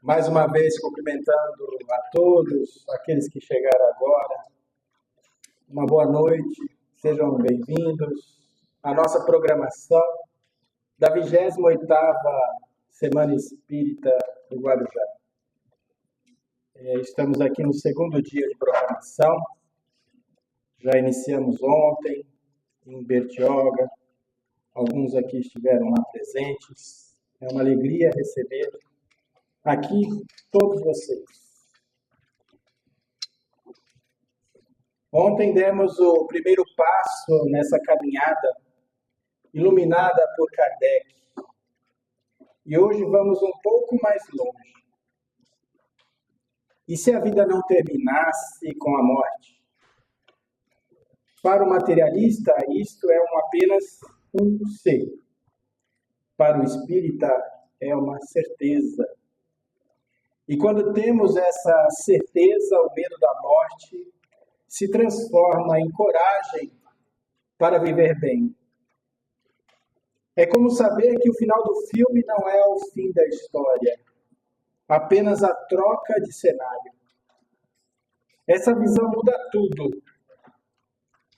Mais uma vez, cumprimentando a todos aqueles que chegaram agora. Uma boa noite, sejam bem-vindos à nossa programação da 28ª Semana Espírita do Guarujá. Estamos aqui no segundo dia de programação. Já iniciamos ontem em Bertioga. Alguns aqui estiveram lá presentes. É uma alegria receber aqui todos vocês. Ontem demos o primeiro passo nessa caminhada iluminada por Kardec. E hoje vamos um pouco mais longe. E se a vida não terminasse com a morte? Para o materialista, isto é apenas um ser. Para o espírita, é uma certeza. E quando temos essa certeza, o medo da morte se transforma em coragem para viver bem. É como saber que o final do filme não é o fim da história, apenas a troca de cenário. Essa visão muda tudo.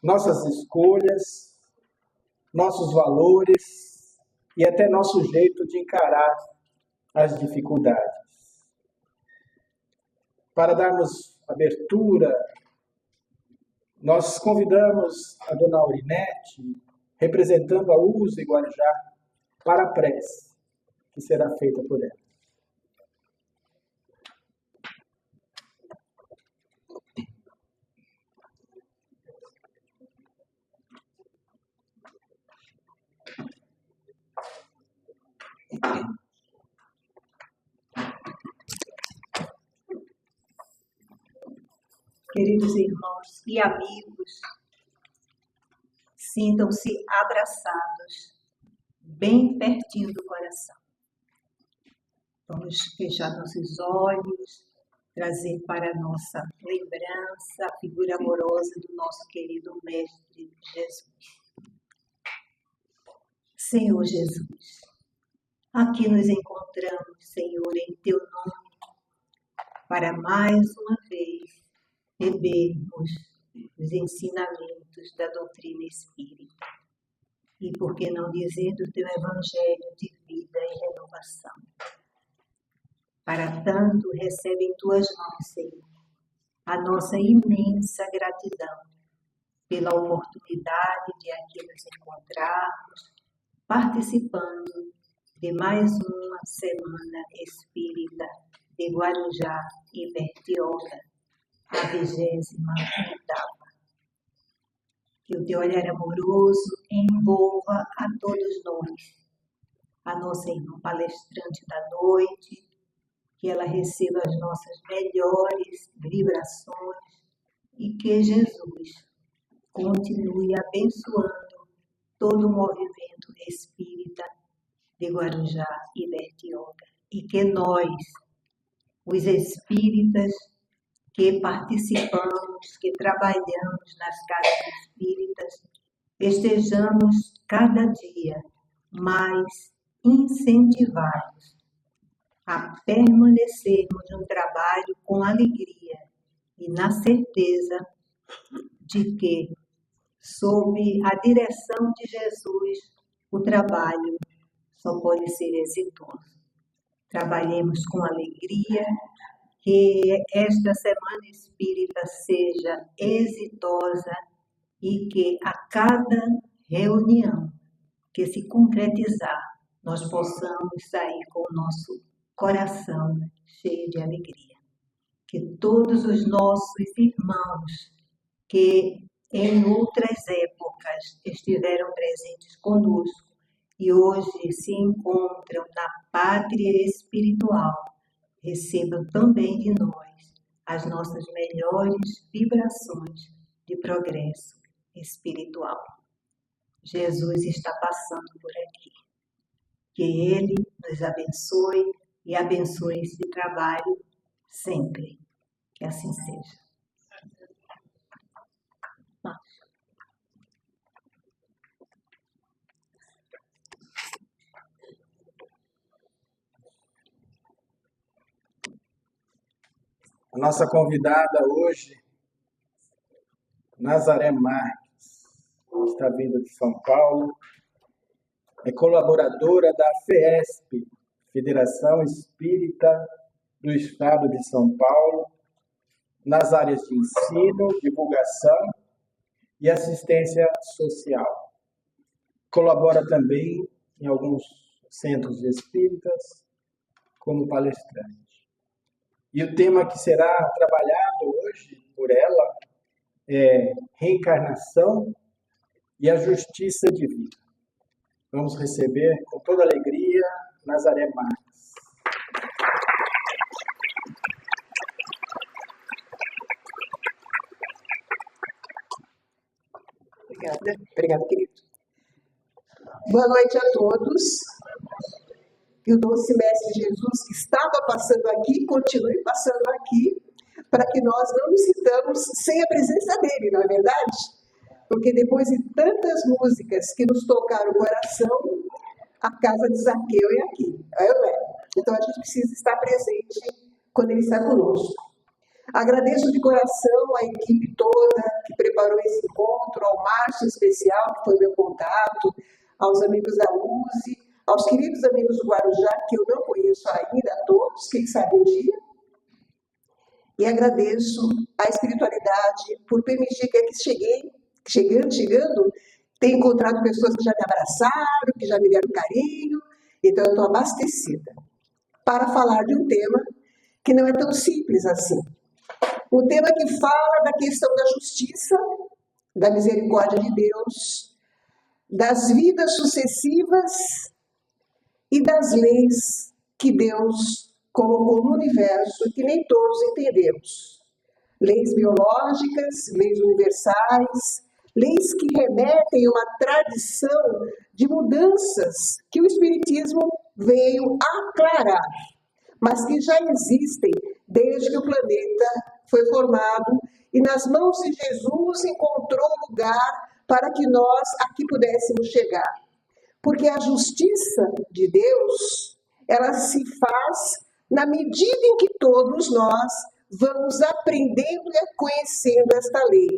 Nossas escolhas, nossos valores e até nosso jeito de encarar as dificuldades. Para darmos abertura, nós convidamos a dona Aurinete, representando a USE Guarujá, para a prece, que será feita por ela. Queridos irmãos e amigos, sintam-se abraçados, bem pertinho do coração. Vamos fechar nossos olhos, trazer para a nossa lembrança a figura amorosa do nosso querido Mestre Jesus. Senhor Jesus, aqui nos encontramos, Senhor, em Teu nome, para mais uma vez bebermos os ensinamentos da doutrina espírita. E por que não dizer do Teu Evangelho de vida e renovação? Para tanto, recebe em Tuas mãos, Senhor, a nossa imensa gratidão pela oportunidade de aqui nos encontrarmos, participando de mais uma Semana Espírita de Guarujá e Bertioga, a 28ª. Que o Teu olhar amoroso envolva a todos nós, a nossa irmã palestrante da noite, que ela receba as nossas melhores vibrações e que Jesus continue abençoando todo o movimento espírita de Guarujá e Bertioga. E que nós, os espíritas, que participamos, que trabalhamos nas casas espíritas, estejamos cada dia mais incentivados a permanecermos no trabalho com alegria e na certeza de que, sob a direção de Jesus, o trabalho só pode ser exitoso. Trabalhemos com alegria, que esta Semana Espírita seja exitosa e que a cada reunião que se concretizar, nós possamos sair com o nosso coração cheio de alegria. Que todos os nossos irmãos que em outras épocas estiveram presentes conosco e hoje se encontram na pátria espiritual, recebam também de nós as nossas melhores vibrações de progresso espiritual. Jesus está passando por aqui. Que Ele nos abençoe e abençoe esse trabalho sempre. Que assim seja. A nossa convidada hoje, Nazaré Marques, está vindo de São Paulo, é colaboradora da FESP, Federação Espírita do Estado de São Paulo, nas áreas de ensino, divulgação e assistência social. Colabora também em alguns centros espíritas como palestrante. E o tema que será trabalhado hoje por ela é reencarnação e a justiça divina. Vamos receber com toda alegria Nazaré Marques. Obrigada, querido. Boa noite a todos. Que o doce Mestre Jesus, que estava passando aqui, continue passando aqui, para que nós não nos sintamos sem a presença dele, não é verdade? Porque depois de tantas músicas que nos tocaram o coração, a casa de Zaqueu é aqui, Então a gente precisa estar presente quando ele está conosco. Agradeço de coração a equipe toda que preparou esse encontro, ao Márcio especial, que foi meu contato, aos amigos da USE, aos queridos amigos do Guarujá, que eu não conheço ainda, a todos, quem sabe um dia. E agradeço a espiritualidade por permitir que aqui chegando, tenha encontrado pessoas que já me abraçaram, que já me deram carinho, então eu estou abastecida para falar de um tema que não é tão simples assim. Um tema que fala da questão da justiça, da misericórdia de Deus, das vidas sucessivas e das leis que Deus colocou no universo que nem todos entendemos. Leis biológicas, leis universais, leis que remetem a uma tradição de mudanças que o Espiritismo veio aclarar, mas que já existem desde que o planeta foi formado e nas mãos de Jesus encontrou lugar para que nós aqui pudéssemos chegar. Porque a justiça de Deus, ela se faz na medida em que todos nós vamos aprendendo e conhecendo esta lei.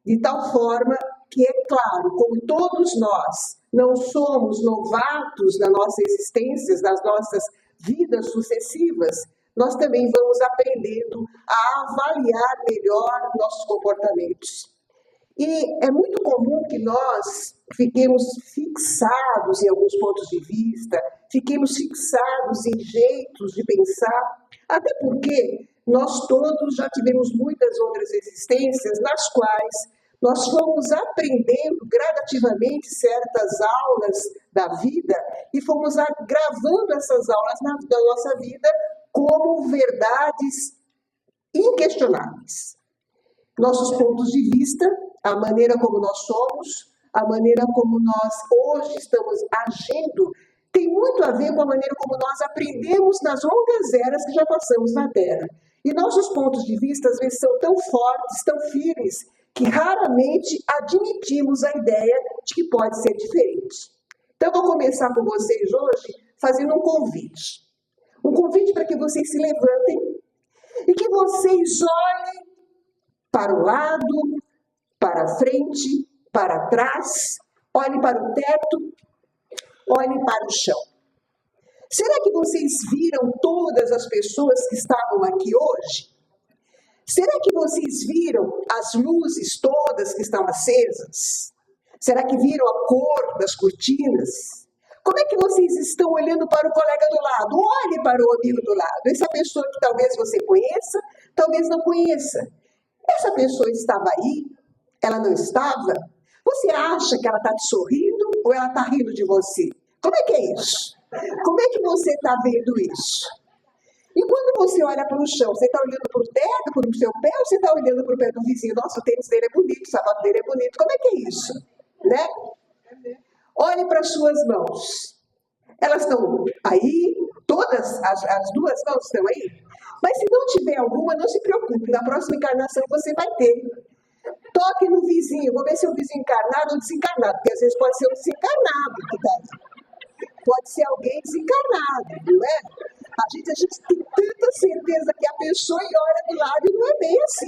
De tal forma que, é claro, como todos nós não somos novatos na nossa existência, nas nossas vidas sucessivas, nós também vamos aprendendo a avaliar melhor nossos comportamentos. E é muito comum que nós fiquemos fixados em alguns pontos de vista, fiquemos fixados em jeitos de pensar, até porque nós todos já tivemos muitas outras existências nas quais nós fomos aprendendo gradativamente certas aulas da vida e fomos gravando essas aulas na nossa vida como verdades inquestionáveis. Nossos pontos de vista, a maneira como nós somos, a maneira como nós hoje estamos agindo, tem muito a ver com a maneira como nós aprendemos nas longas eras que já passamos na Terra. E nossos pontos de vista, às vezes, são tão fortes, tão firmes, que raramente admitimos a ideia de que pode ser diferente. Então, eu vou começar com vocês hoje fazendo um convite. Um convite para que vocês se levantem e que vocês olhem para o lado, para a frente, para trás, olhem para o teto, olhem para o chão. Será que vocês viram todas as pessoas que estavam aqui hoje? Será que vocês viram as luzes todas que estão acesas? Será que viram a cor das cortinas? Como é que vocês estão olhando para o colega do lado? Olhe para o amigo do lado. Essa pessoa que talvez você conheça, talvez não conheça. Essa pessoa estava aí? Ela não estava? Você acha que ela está te sorrindo ou ela está rindo de você? Como é que é isso? Como é que você está vendo isso? E quando você olha para o chão, você está olhando para o teto, para o seu pé, ou você está olhando para o pé do vizinho? Nossa, o tênis dele é bonito, o sapato dele é bonito. Como é que é isso? Né? Olhe para as suas mãos. Elas estão aí, todas as duas mãos estão aí. Mas se não tiver alguma, não se preocupe, na próxima encarnação você vai ter. Toque no vizinho, vou ver se é um vizinho encarnado ou desencarnado, porque às vezes pode ser um desencarnado que está aí. Pode ser alguém desencarnado, não é? A gente tem tanta certeza que a pessoa e olha do lado e não é bem assim.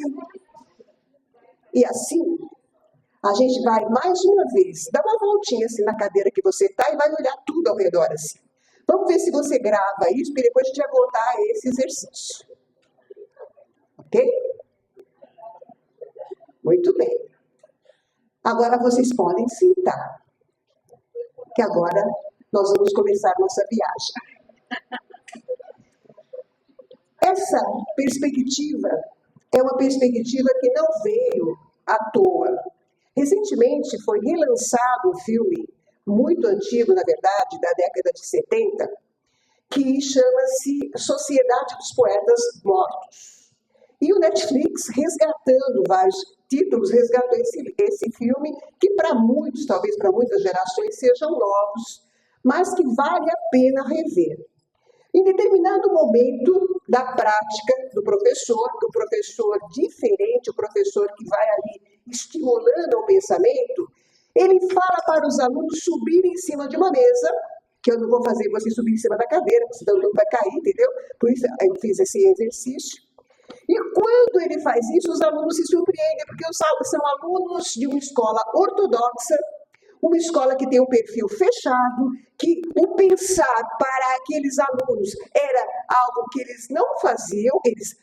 E assim, a gente vai mais uma vez, dá uma voltinha assim na cadeira que você está e vai olhar tudo ao redor assim. Vamos ver se você grava isso, porque depois a gente vai voltar a esse exercício. Ok? Muito bem. Agora vocês podem sentar, que agora nós vamos começar nossa viagem. Essa perspectiva é uma perspectiva que não veio à toa. Recentemente foi relançado um filme, muito antigo, na verdade, da década de 70, que chama-se Sociedade dos Poetas Mortos. E o Netflix, resgatando vários títulos, resgatou esse filme, que para muitos, talvez para muitas gerações, sejam novos, mas que vale a pena rever. Em determinado momento da prática do professor, diferente, o professor que vai ali estimulando o pensamento, ele fala para os alunos subirem em cima de uma mesa, que eu não vou fazer você subir em cima da cadeira, senão não vai cair, entendeu? Por isso eu fiz esse exercício. E quando ele faz isso, os alunos se surpreendem, porque são alunos de uma escola ortodoxa, uma escola que tem um perfil fechado, que o pensar para aqueles alunos era algo que eles não faziam, eles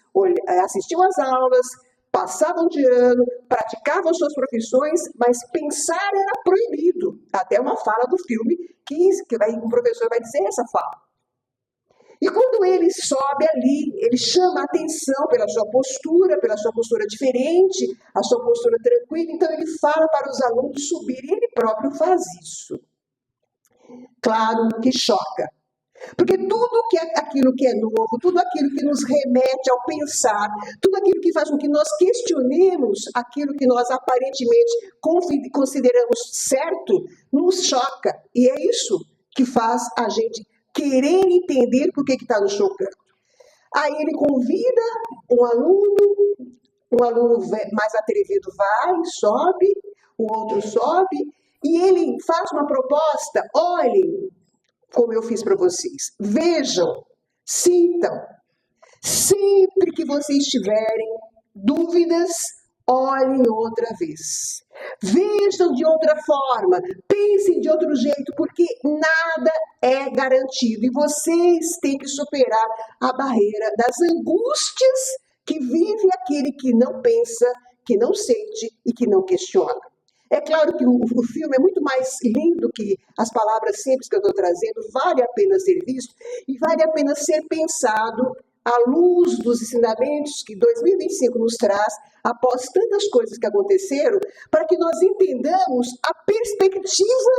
assistiam às aulas, passavam de ano, praticavam suas profissões, mas pensar era proibido. Até uma fala do filme que o professor vai dizer essa fala. E quando ele sobe ali, ele chama a atenção pela sua postura diferente, a sua postura tranquila, então ele fala para os alunos subirem, ele próprio faz isso. Claro que choca, porque tudo aquilo que é novo, tudo aquilo que nos remete ao pensar, tudo aquilo que faz com que nós questionemos aquilo que nós aparentemente consideramos certo, nos choca. E é isso que faz a gente querer entender por que está nos chocando. Aí ele convida um aluno mais atrevido vai, sobe, o outro sobe, e ele faz uma proposta, olhem, como eu fiz para vocês, vejam, sintam, sempre que vocês tiverem dúvidas, olhem outra vez. Vejam de outra forma, pensem de outro jeito, porque nada é garantido. E vocês têm que superar a barreira das angústias que vive aquele que não pensa, que não sente e que não questiona. É claro que o filme é muito mais lindo que as palavras simples que eu estou trazendo, vale a pena ser visto e vale a pena ser pensado à luz dos ensinamentos que 2025 nos traz, após tantas coisas que aconteceram, para que nós entendamos a perspectiva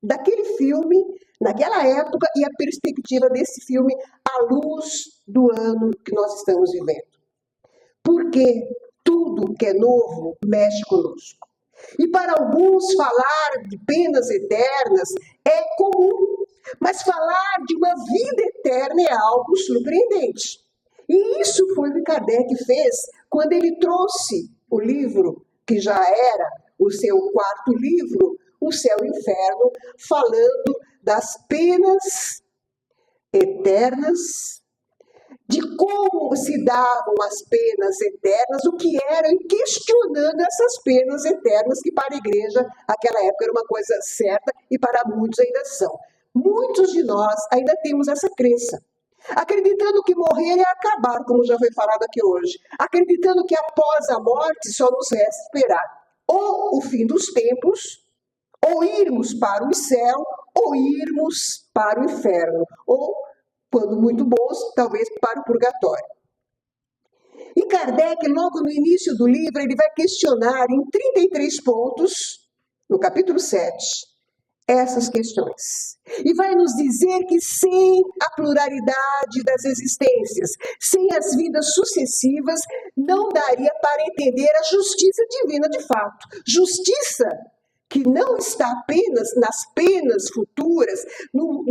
daquele filme, naquela época, e a perspectiva desse filme à luz do ano que nós estamos vivendo. Porque tudo que é novo mexe conosco. E para alguns falar de penas eternas é comum, mas falar de uma vida eterna é algo surpreendente. E isso foi o que Kardec fez quando ele trouxe o livro, que já era o seu quarto livro, O Céu e o Inferno, falando das penas eternas, de como se davam as penas eternas, o que eram, e questionando essas penas eternas, que para a igreja, naquela época, era uma coisa certa, e para muitos ainda são. Muitos de nós ainda temos essa crença, acreditando que morrer é acabar, como já foi falado aqui hoje, acreditando que após a morte só nos resta esperar ou o fim dos tempos, ou irmos para o céu, ou irmos para o inferno, ou, quando muito bons, talvez para o purgatório. E Kardec, logo no início do livro, ele vai questionar em 33 pontos, no capítulo 7, essas questões. E vai nos dizer que sem a pluralidade das existências, sem as vidas sucessivas, não daria para entender a justiça divina de fato. Justiça que não está apenas nas penas futuras, no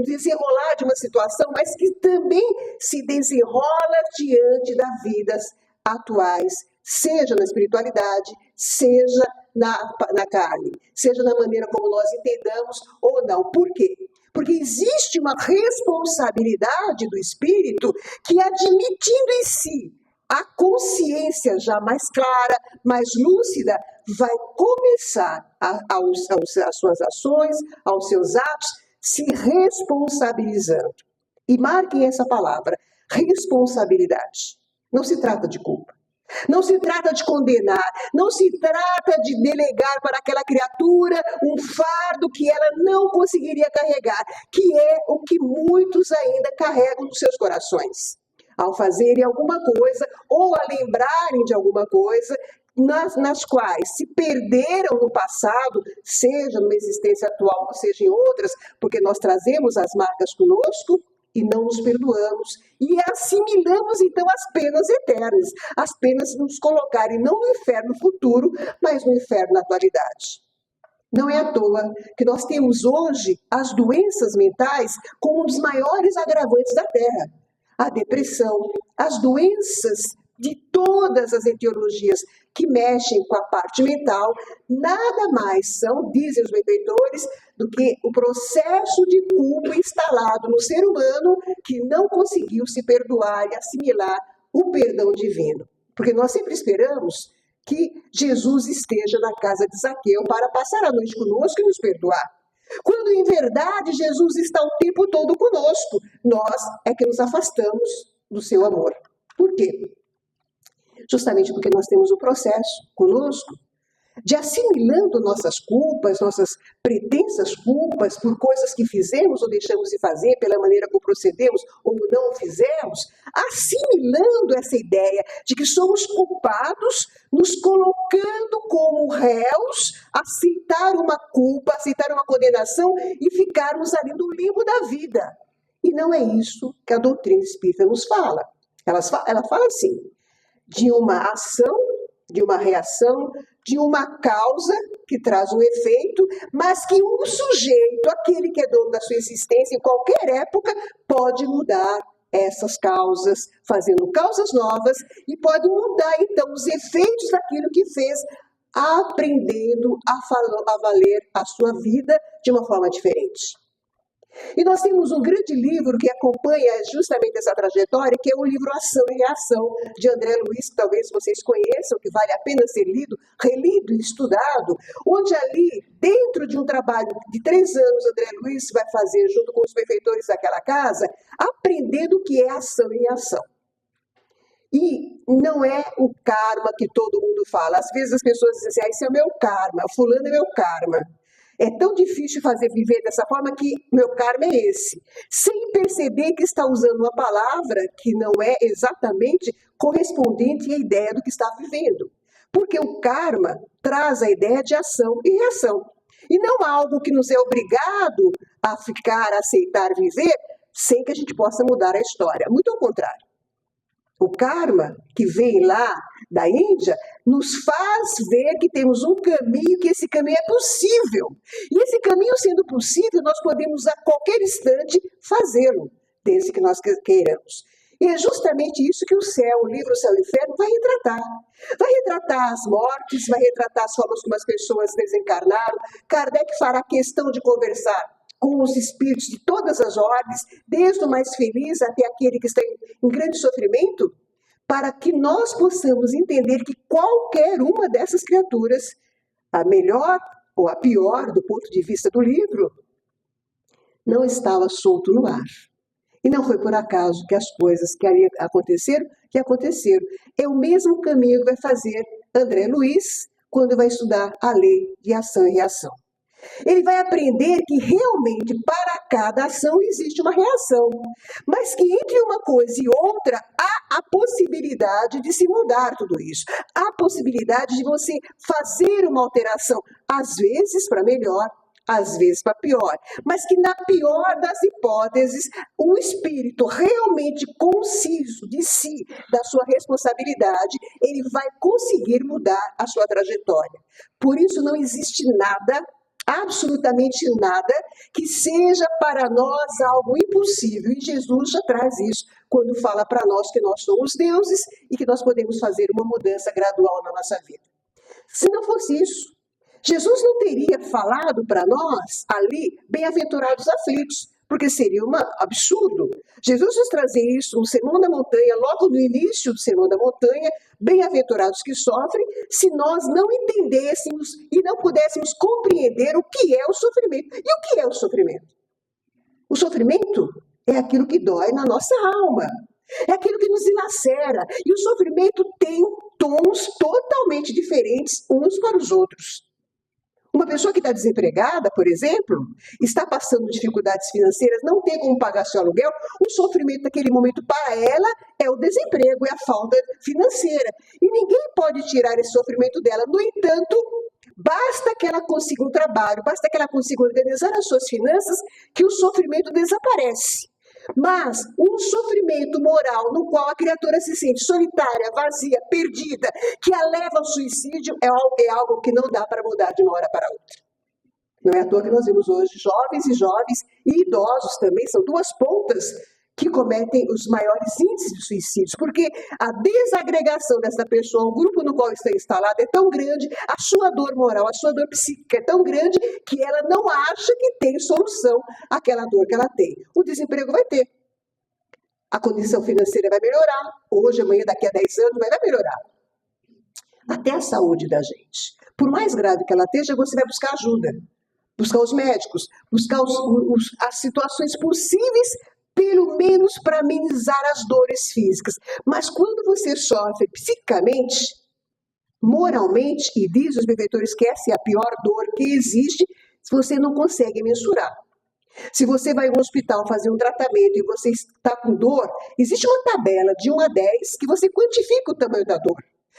desenrolar de uma situação, mas que também se desenrola diante das vidas atuais, seja na espiritualidade, seja na carne, seja na maneira como nós entendamos ou não. Por quê? Porque existe uma responsabilidade do espírito que, admitindo em si a consciência já mais clara, mais lúcida, vai começar as suas ações, aos seus atos, se responsabilizando. E marquem essa palavra, responsabilidade. Não se trata de culpa. Não se trata de condenar, não se trata de delegar para aquela criatura um fardo que ela não conseguiria carregar, que é o que muitos ainda carregam nos seus corações. Ao fazerem alguma coisa ou a lembrarem de alguma coisa nas quais se perderam no passado, seja numa existência atual ou seja em outras, porque nós trazemos as marcas conosco e não nos perdoamos e assimilamos então as penas eternas, as penas nos colocarem não no inferno futuro, mas no inferno na atualidade. Não é à toa que nós temos hoje as doenças mentais como um dos maiores agravantes da Terra. A depressão, as doenças de todas as etiologias que mexem com a parte mental, nada mais são, dizem os benfeitores, do que o processo de culpa instalado no ser humano que não conseguiu se perdoar e assimilar o perdão divino. Porque nós sempre esperamos que Jesus esteja na casa de Zaqueu para passar a noite conosco e nos perdoar. Quando, em verdade, Jesus está o tempo todo conosco, nós é que nos afastamos do seu amor. Por quê? Justamente porque nós temos o processo conosco de assimilando nossas culpas, nossas pretensas culpas por coisas que fizemos ou deixamos de fazer, pela maneira como procedemos ou não fizemos, assimilando essa ideia de que somos culpados, nos colocando como réus, aceitar uma culpa, aceitar uma condenação e ficarmos ali no limbo da vida. E não é isso que a doutrina espírita nos fala. Ela fala assim, de uma ação, de uma reação, de uma causa que traz um efeito, mas que um sujeito, aquele que é dono da sua existência em qualquer época, pode mudar essas causas, fazendo causas novas, e pode mudar então os efeitos daquilo que fez, aprendendo a valer a sua vida de uma forma diferente. E nós temos um grande livro que acompanha justamente essa trajetória, que é o livro Ação e Reação, de André Luiz, que talvez vocês conheçam, que vale a pena ser lido, relido e estudado, onde ali, dentro de um trabalho de 3 anos, André Luiz vai fazer, junto com os benfeitores daquela casa, aprendendo o que é ação e reação. E não é o karma que todo mundo fala. Às vezes as pessoas dizem assim, esse é o meu karma, o fulano é meu karma. É tão difícil viver dessa forma que meu karma é esse. Sem perceber que está usando uma palavra que não é exatamente correspondente à ideia do que está vivendo. Porque o karma traz a ideia de ação e reação. E não algo que nos é obrigado a ficar, a aceitar viver, sem que a gente possa mudar a história. Muito ao contrário. O karma, que vem lá da Índia, nos faz ver que temos um caminho, que esse caminho é possível. E esse caminho sendo possível, nós podemos a qualquer instante fazê-lo, desde que nós queiramos. E é justamente isso que o livro Céu e Inferno vai retratar. Vai retratar as mortes, vai retratar as formas como as pessoas desencarnaram. Kardec fará questão de conversar com os espíritos de todas as ordens, desde o mais feliz até aquele que está em grande sofrimento, para que nós possamos entender que qualquer uma dessas criaturas, a melhor ou a pior do ponto de vista do livro, não estava solto no ar. E não foi por acaso que as coisas que ali aconteceram, que aconteceram. É o mesmo caminho que vai fazer André Luiz quando vai estudar a lei de ação e reação. Ele vai aprender que realmente para cada ação existe uma reação, mas que entre uma coisa e outra há a possibilidade de se mudar tudo isso. Há a possibilidade de você fazer uma alteração, às vezes para melhor, às vezes para pior, mas que na pior das hipóteses, o espírito realmente conciso de si, da sua responsabilidade, ele vai conseguir mudar a sua trajetória. Por isso não existe nada, absolutamente nada, que seja para nós algo impossível. E Jesus já traz isso quando fala para nós que nós somos deuses e que nós podemos fazer uma mudança gradual na nossa vida. Se não fosse isso, Jesus não teria falado para nós ali, bem-aventurados aflitos, porque seria um absurdo. Jesus nos trazia isso no Sermão da Montanha, logo no início do Sermão da Montanha, bem-aventurados que sofrem, se nós não entendêssemos e não pudéssemos compreender o que é o sofrimento. E o que é o sofrimento? O sofrimento é aquilo que dói na nossa alma, é aquilo que nos dilacera, e o sofrimento tem tons totalmente diferentes uns para os outros. Uma pessoa que está desempregada, por exemplo, está passando dificuldades financeiras, não tem como pagar seu aluguel, o sofrimento naquele momento para ela é o desemprego, é a falta financeira. E ninguém pode tirar esse sofrimento dela. No entanto, basta que ela consiga um trabalho, basta que ela consiga organizar as suas finanças, que o sofrimento desaparece. Mas um sofrimento moral no qual a criatura se sente solitária, vazia, perdida, que a leva ao suicídio, é algo que não dá para mudar de uma hora para outra. Não é à toa que nós vemos hoje jovens e idosos também, são duas pontas que cometem os maiores índices de suicídios, porque a desagregação dessa pessoa, o grupo no qual está instalada, é tão grande, a sua dor moral, a sua dor psíquica é tão grande, que ela não acha que tem solução àquela dor que ela tem. O desemprego vai ter. A condição financeira vai melhorar, hoje, amanhã, daqui a 10 anos, mas vai melhorar. Até a saúde da gente. Por mais grave que ela esteja, você vai buscar ajuda, buscar os médicos, buscar as situações possíveis, pelo menos para amenizar as dores físicas. Mas quando você sofre psicicamente, moralmente, e diz os benfeitores que essa é a pior dor que existe, você não consegue mensurar. Se você vai ao hospital fazer um tratamento e você está com dor, existe uma tabela de 1 a 10 que você quantifica o tamanho da dor.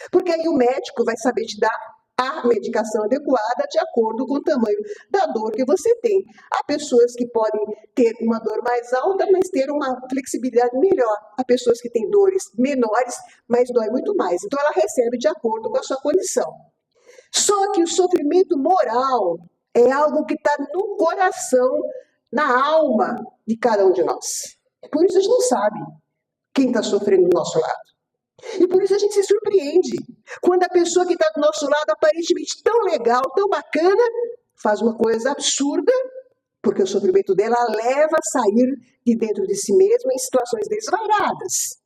Porque aí o médico vai saber te dar a medicação adequada de acordo com o tamanho da dor que você tem. Há pessoas que podem ter uma dor mais alta, mas ter uma flexibilidade melhor. Há pessoas que têm dores menores, mas dói muito mais. Então ela recebe de acordo com a sua condição. Só que o sofrimento moral é algo que está no coração, na alma de cada um de nós. Por isso a gente não sabe quem está sofrendo do nosso lado. E por isso a gente se surpreende quando a pessoa que está do nosso lado, aparentemente tão legal, tão bacana, faz uma coisa absurda, porque o sofrimento dela a leva a sair de dentro de si mesma em situações desvairadas,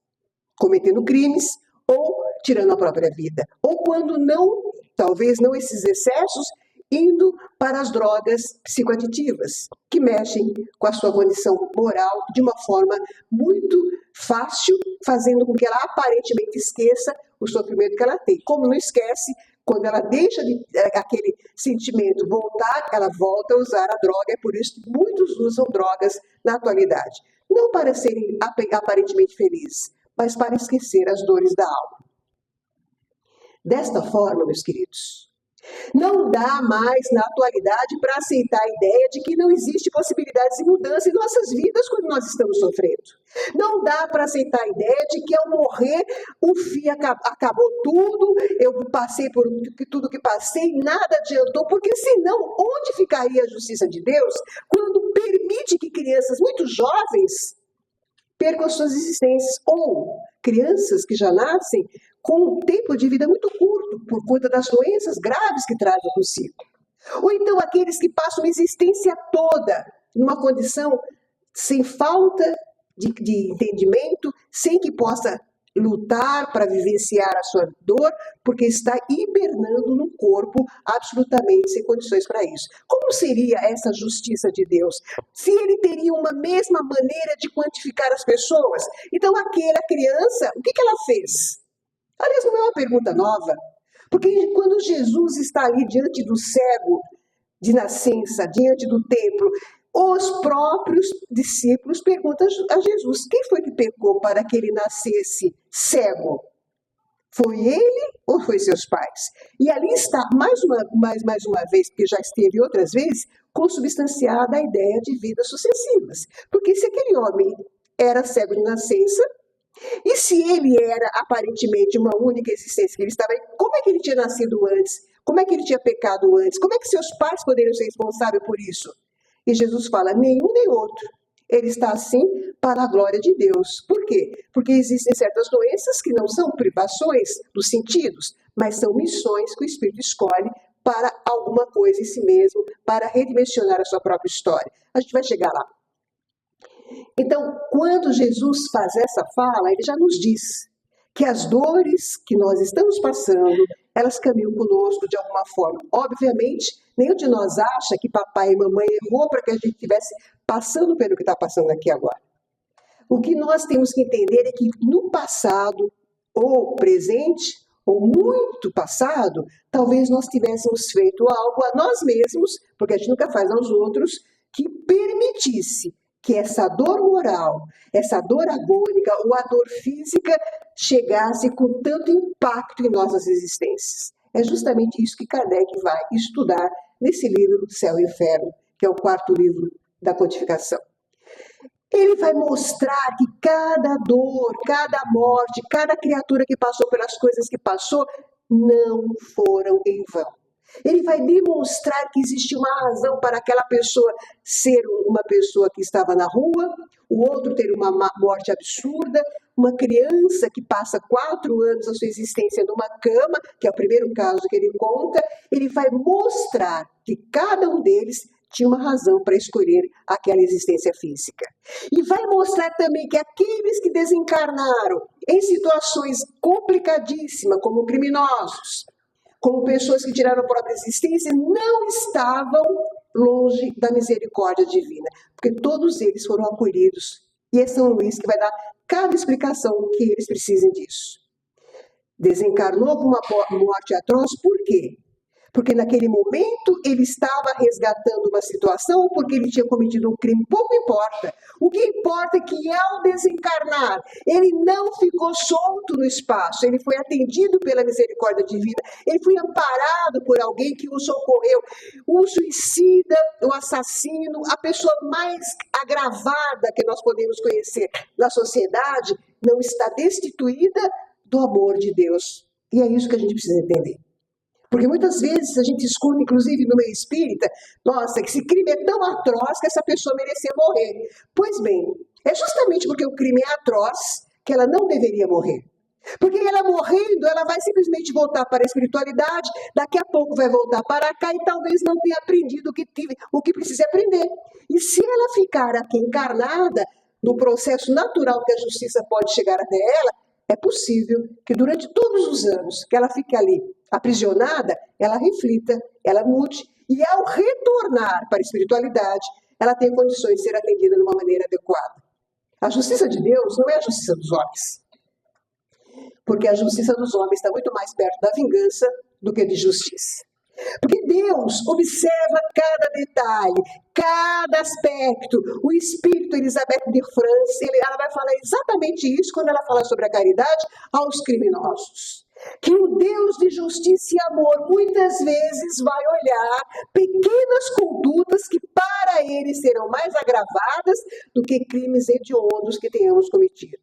cometendo crimes ou tirando a própria vida. Ou quando não, talvez não esses excessos, indo para as drogas psicoaditivas, que mexem com a sua condição moral de uma forma muito fácil, fazendo com que ela aparentemente esqueça o sofrimento que ela tem. Como não esquece, quando ela deixa aquele sentimento voltar, ela volta a usar a droga. É por isso que muitos usam drogas na atualidade. Não para serem aparentemente felizes, mas para esquecer as dores da alma. Desta forma, meus queridos, não dá mais na atualidade para aceitar a ideia de que não existe possibilidades de mudança em nossas vidas quando nós estamos sofrendo. Não dá para aceitar a ideia de que ao morrer o fim acabou tudo, eu passei por tudo que passei, nada adiantou, porque senão onde ficaria a justiça de Deus quando permite que crianças muito jovens percam as suas existências, ou crianças que já nascem com um tempo de vida muito curto, por conta das doenças graves que trazem consigo. Ou então aqueles que passam a existência toda numa condição sem falta de entendimento, sem que possa lutar para vivenciar a sua dor, porque está hibernando no corpo absolutamente sem condições para isso. Como seria essa justiça de Deus? Se ele teria uma mesma maneira de quantificar as pessoas? Então aquela criança, o que ela fez? Aliás, não é uma pergunta nova, porque quando Jesus está ali diante do cego de nascença, diante do templo, os próprios discípulos perguntam a Jesus: quem foi que pecou para que ele nascesse cego? Foi ele ou foi seus pais? E ali está, mais uma vez, porque já esteve outras vezes, consubstanciada a ideia de vidas sucessivas. Porque se aquele homem era cego de nascença, e se ele era aparentemente uma única existência que ele estava aí, como é que ele tinha nascido antes? Como é que ele tinha pecado antes? Como é que seus pais poderiam ser responsáveis por isso? E Jesus fala: nenhum nem outro. Ele está assim para a glória de Deus. Por quê? Porque existem certas doenças que não são privações dos sentidos, mas são missões que o Espírito escolhe para alguma coisa em si mesmo, para redimensionar a sua própria história. A gente vai chegar lá. Então, quando Jesus faz essa fala, ele já nos diz que as dores que nós estamos passando, elas caminham conosco de alguma forma. Obviamente, nenhum de nós acha que papai e mamãe errou para que a gente estivesse passando pelo que está passando aqui agora. O que nós temos que entender é que no passado, ou presente, ou muito passado, talvez nós tivéssemos feito algo a nós mesmos, porque a gente nunca faz aos outros, que permitisse que essa dor moral, essa dor agônica ou a dor física chegasse com tanto impacto em nossas existências. É justamente isso que Kardec vai estudar nesse livro Céu e Inferno, que é o 4º livro da codificação. Ele vai mostrar que cada dor, cada morte, cada criatura que passou pelas coisas que passou, não foram em vão. Ele vai demonstrar que existe uma razão para aquela pessoa ser uma pessoa que estava na rua, o outro ter uma morte absurda, uma criança que passa 4 anos da sua existência numa cama, que é o primeiro caso que ele conta. Ele vai mostrar que cada um deles tinha uma razão para escolher aquela existência física. E vai mostrar também que aqueles que desencarnaram em situações complicadíssimas, como criminosos, como pessoas que tiraram a própria existência, não estavam longe da misericórdia divina, porque todos eles foram acolhidos. E é São Luís que vai dar cada explicação que eles precisem disso. Desencarnou com uma morte atroz, por quê? Porque naquele momento ele estava resgatando uma situação ou porque ele tinha cometido um crime, pouco importa. O que importa é que ao desencarnar, ele não ficou solto no espaço, ele foi atendido pela misericórdia divina, ele foi amparado por alguém que o socorreu. O suicida, o assassino, a pessoa mais agravada que nós podemos conhecer na sociedade, não está destituída do amor de Deus. E é isso que a gente precisa entender. Porque muitas vezes a gente escuta, inclusive no meio espírita, nossa, que esse crime é tão atroz que essa pessoa merecia morrer. Pois bem, é justamente porque o crime é atroz que ela não deveria morrer. Porque ela morrendo, ela vai simplesmente voltar para a espiritualidade, daqui a pouco vai voltar para cá e talvez não tenha aprendido o que precisa aprender. E se ela ficar aqui encarnada, no processo natural que a justiça pode chegar até ela, é possível que durante todos os anos que ela fique ali aprisionada, ela reflita, ela mude, e ao retornar para a espiritualidade, ela tem condições de ser atendida de uma maneira adequada. A justiça de Deus não é a justiça dos homens, porque a justiça dos homens está muito mais perto da vingança do que de justiça. Porque Deus observa cada detalhe, cada aspecto. O espírito Elizabeth de France, ela vai falar exatamente isso quando ela fala sobre a caridade aos criminosos. Que o Deus de justiça e amor muitas vezes vai olhar pequenas condutas que para ele serão mais agravadas do que crimes hediondos que tenhamos cometido.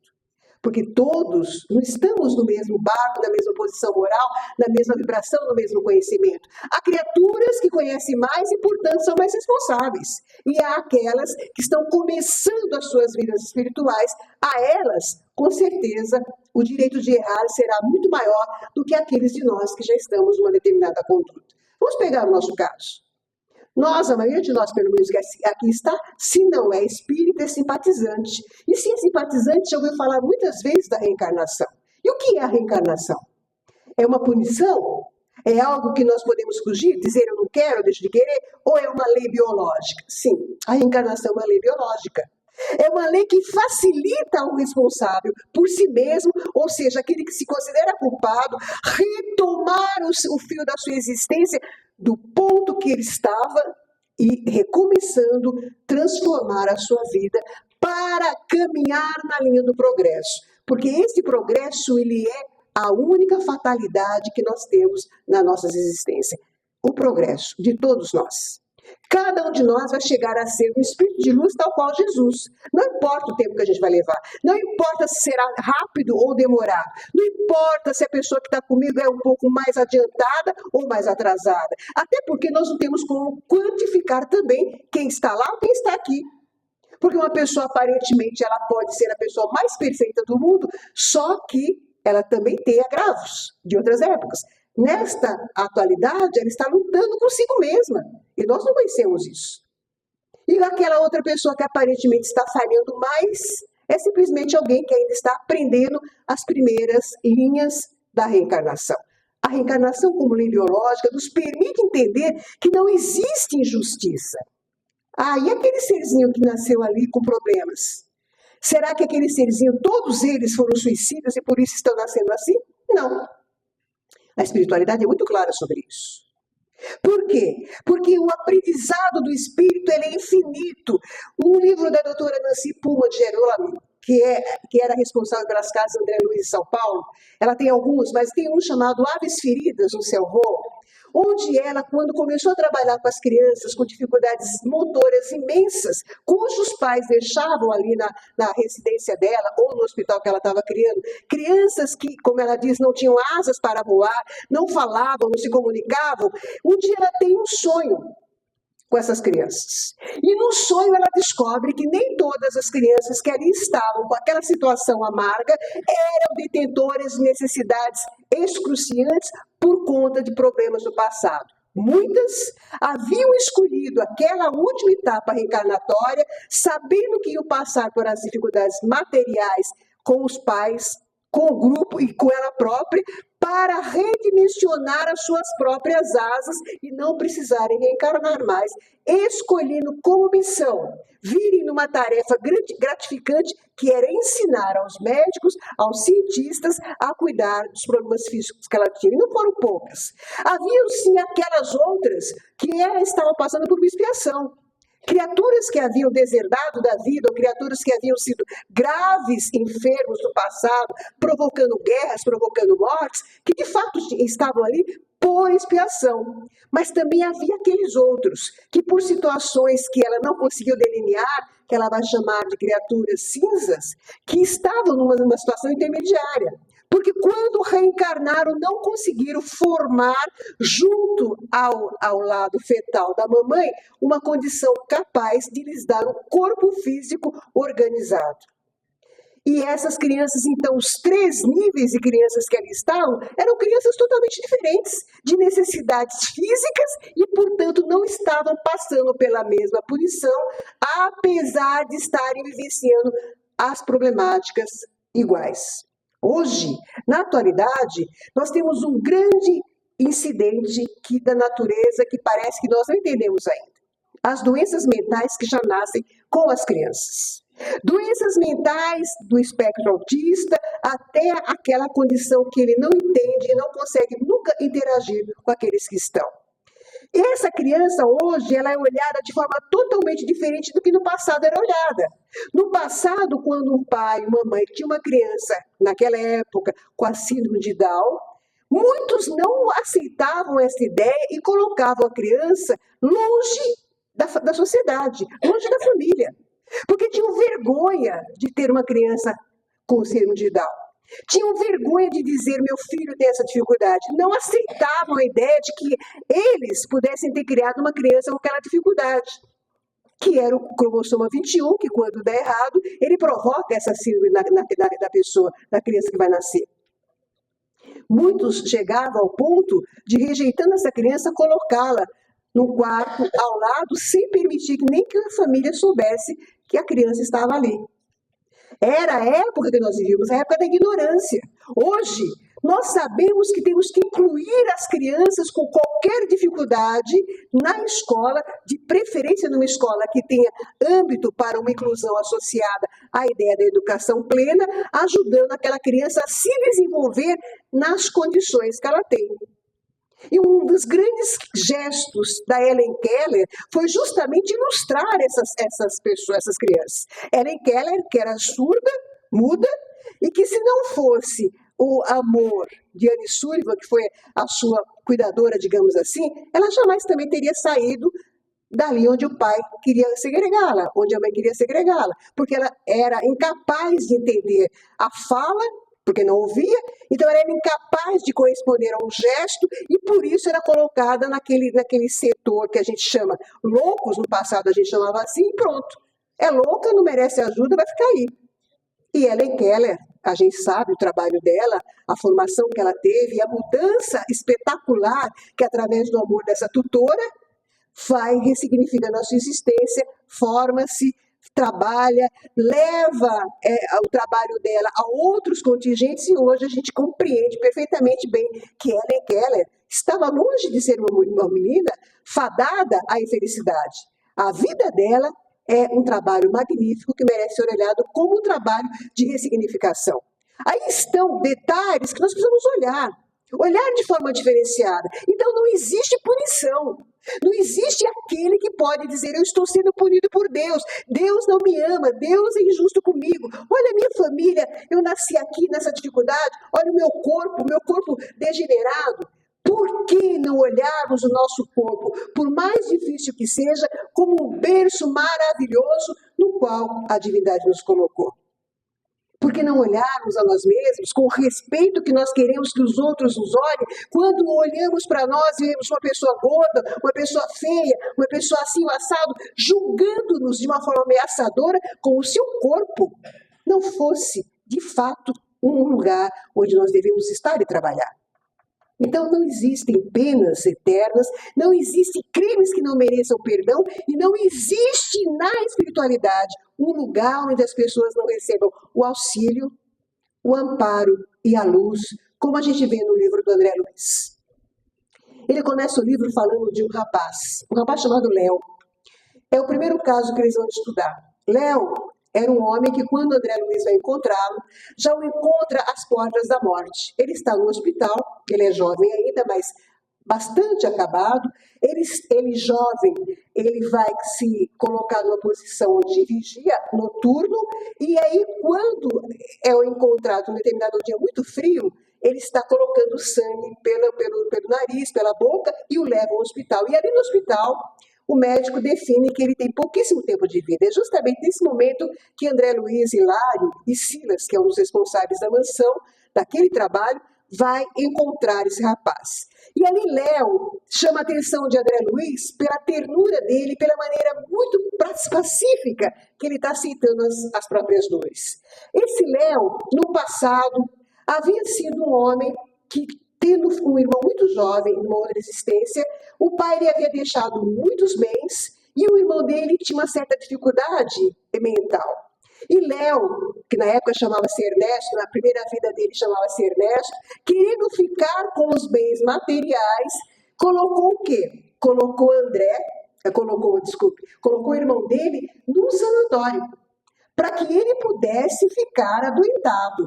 Porque todos não estamos no mesmo barco, na mesma posição moral, na mesma vibração, no mesmo conhecimento. Há criaturas que conhecem mais e, portanto, são mais responsáveis. E há aquelas que estão começando as suas vidas espirituais. A elas, com certeza, o direito de errar será muito maior do que aqueles de nós que já estamos numa determinada conduta. Vamos pegar o nosso caso. Nós, a maioria de nós, pelo menos que aqui está, se não é espírita, é simpatizante. E se é simpatizante, já ouviu falar muitas vezes da reencarnação. E o que é a reencarnação? É uma punição? É algo que nós podemos fugir, dizer eu não quero, eu deixo de querer? Ou é uma lei biológica? Sim, a reencarnação é uma lei biológica. É uma lei que facilita ao responsável por si mesmo, ou seja, aquele que se considera culpado, retomar o fio da sua existência do ponto que ele estava e, recomeçando, transformar a sua vida para caminhar na linha do progresso. Porque esse progresso, ele é a única fatalidade que nós temos na nossa existência. O progresso de todos nós. Cada um de nós vai chegar a ser um espírito de luz tal qual Jesus. Não importa o tempo que a gente vai levar. Não importa se será rápido ou demorado. Não importa se a pessoa que está comigo é um pouco mais adiantada ou mais atrasada. Até porque nós não temos como quantificar também quem está lá ou quem está aqui. Porque uma pessoa, aparentemente, ela pode ser a pessoa mais perfeita do mundo, só que ela também tem agravos de outras épocas. Nesta atualidade, ela está lutando consigo mesma. E nós não conhecemos isso. E aquela outra pessoa que aparentemente está falhando mais é simplesmente alguém que ainda está aprendendo as primeiras linhas da reencarnação. A reencarnação como lei biológica nos permite entender que não existe injustiça. E aquele serzinho que nasceu ali com problemas? Será que aquele serzinho, todos eles foram suicidas e por isso estão nascendo assim? Não. A espiritualidade é muito clara sobre isso. Por quê? Porque o aprendizado do espírito ele é infinito. Um livro da doutora Nancy Puma de Gerolamo, que era responsável pelas casas André Luiz de São Paulo, ela tem alguns, mas tem um chamado Aves Feridas no Céu Voo, onde ela, quando começou a trabalhar com as crianças com dificuldades motoras imensas, cujos pais deixavam ali na residência dela ou no hospital que ela estava criando, crianças que, como ela diz, não tinham asas para voar, não falavam, não se comunicavam, um dia ela tem um sonho com essas crianças. E no sonho ela descobre que nem todas as crianças que ali estavam com aquela situação amarga eram detentoras de necessidades excruciantes por conta de problemas do passado. Muitas haviam escolhido aquela última etapa reencarnatória, sabendo que iam passar por as dificuldades materiais com os pais, com o grupo e com ela própria, para redimensionar as suas próprias asas e não precisarem reencarnar mais, escolhendo como missão virem numa tarefa gratificante que era ensinar aos médicos, aos cientistas a cuidar dos problemas físicos que ela tinha. E não foram poucas. Haviam sim aquelas outras que estavam passando por uma expiação. Criaturas que haviam deserdado da vida, ou criaturas que haviam sido graves enfermos no passado, provocando guerras, provocando mortes, que de fato estavam ali por expiação. Mas também havia aqueles outros que, por situações que ela não conseguiu delinear, que ela vai chamar de criaturas cinzas, que estavam numa situação intermediária. Porque quando reencarnaram, não conseguiram formar, junto ao lado fetal da mamãe, uma condição capaz de lhes dar um corpo físico organizado. E essas crianças, então, os 3 níveis de crianças que ali estavam, eram crianças totalmente diferentes, de necessidades físicas e, portanto, não estavam passando pela mesma punição, apesar de estarem vivenciando as problemáticas iguais. Hoje, na atualidade, nós temos um grande incidente da natureza que parece que nós não entendemos ainda. As doenças mentais que já nascem com as crianças. Doenças mentais do espectro autista até aquela condição que ele não entende e não consegue nunca interagir com aqueles que estão. E essa criança hoje, ela é olhada de forma totalmente diferente do que no passado era olhada. No passado, quando um pai e mamãe tinha uma criança, naquela época, com a síndrome de Down, muitos não aceitavam essa ideia e colocavam a criança longe da sociedade, longe da família. Porque tinham vergonha de ter uma criança com síndrome de Down. Tinham vergonha de dizer, meu filho tem essa dificuldade. Não aceitavam a ideia de que eles pudessem ter criado uma criança com aquela dificuldade. Que era o cromossomo 21, que quando dá errado, ele provoca essa síndrome da pessoa, da criança que vai nascer. Muitos chegavam ao ponto de, rejeitando essa criança, colocá-la no quarto ao lado, sem permitir que nem que a família soubesse que a criança estava ali. Era a época que nós vivíamos, a época da ignorância. Hoje, nós sabemos que temos que incluir as crianças com qualquer dificuldade na escola, de preferência numa escola que tenha âmbito para uma inclusão associada à ideia da educação plena, ajudando aquela criança a se desenvolver nas condições que ela tem. E um dos grandes gestos da Helen Keller foi justamente ilustrar essas pessoas, essas crianças. Helen Keller, que era surda, muda, e que se não fosse o amor de Anne Sullivan, que foi a sua cuidadora, digamos assim, ela jamais também teria saído dali onde o pai queria segregá-la, onde a mãe queria segregá-la, porque ela era incapaz de entender a fala, porque não ouvia, então ela era incapaz de corresponder a um gesto e por isso era colocada naquele setor que a gente chama loucos, no passado a gente chamava assim, e pronto. É louca, não merece ajuda, vai ficar aí. E Helen Keller, a gente sabe o trabalho dela, a formação que ela teve e a mudança espetacular que através do amor dessa tutora vai ressignificando a sua existência, forma-se, trabalha, leva o trabalho dela a outros contingentes, e hoje a gente compreende perfeitamente bem que Helen Keller estava longe de ser uma menina fadada à infelicidade. A vida dela é um trabalho magnífico que merece ser olhado como um trabalho de ressignificação. Aí estão detalhes que nós precisamos olhar de forma diferenciada. Então não existe punição. Não existe aquele que pode dizer: eu estou sendo punido por Deus, Deus não me ama, Deus é injusto comigo. Olha a minha família, eu nasci aqui nessa dificuldade, olha o meu corpo degenerado. Por que não olharmos o nosso corpo, por mais difícil que seja, como um berço maravilhoso no qual a divindade nos colocou? Por que não olharmos a nós mesmos com o respeito que nós queremos que os outros nos olhem, quando olhamos para nós e vemos uma pessoa gorda, uma pessoa feia, uma pessoa assim, assado, julgando-nos de uma forma ameaçadora, como se o corpo não fosse, de fato, um lugar onde nós devemos estar e trabalhar. Então não existem penas eternas, não existem crimes que não mereçam perdão, e não existe na espiritualidade um lugar onde as pessoas não recebam o auxílio, o amparo e a luz, como a gente vê no livro do André Luiz. Ele começa o livro falando de um rapaz chamado Léo. É o primeiro caso que eles vão estudar. Léo era um homem que, quando André Luiz vai encontrá-lo, já o encontra às portas da morte. Ele está no hospital, ele é jovem ainda, mas bastante acabado. Ele jovem, ele vai se colocar numa posição de vigia noturno, e aí, quando é encontrado um determinado dia muito frio, ele está colocando sangue pelo nariz, pela boca, e o leva ao hospital. E ali no hospital, o médico define que ele tem pouquíssimo tempo de vida. É justamente nesse momento que André Luiz, Hilário e Silas, que é um dos responsáveis da mansão, daquele trabalho, vai encontrar esse rapaz. E ali Léo chama a atenção de André Luiz pela ternura dele, pela maneira muito pacífica que ele está aceitando as próprias dores. Esse Léo, no passado, havia sido um homem que, tendo um irmão muito jovem, numa outra existência, o pai lhe havia deixado muitos bens e o irmão dele tinha uma certa dificuldade mental. E Léo, que na época chamava-se Ernesto, na primeira vida dele chamava-se Ernesto, querendo ficar com os bens materiais, colocou o quê? Colocou o irmão dele num sanatório, para que ele pudesse ficar adoentado.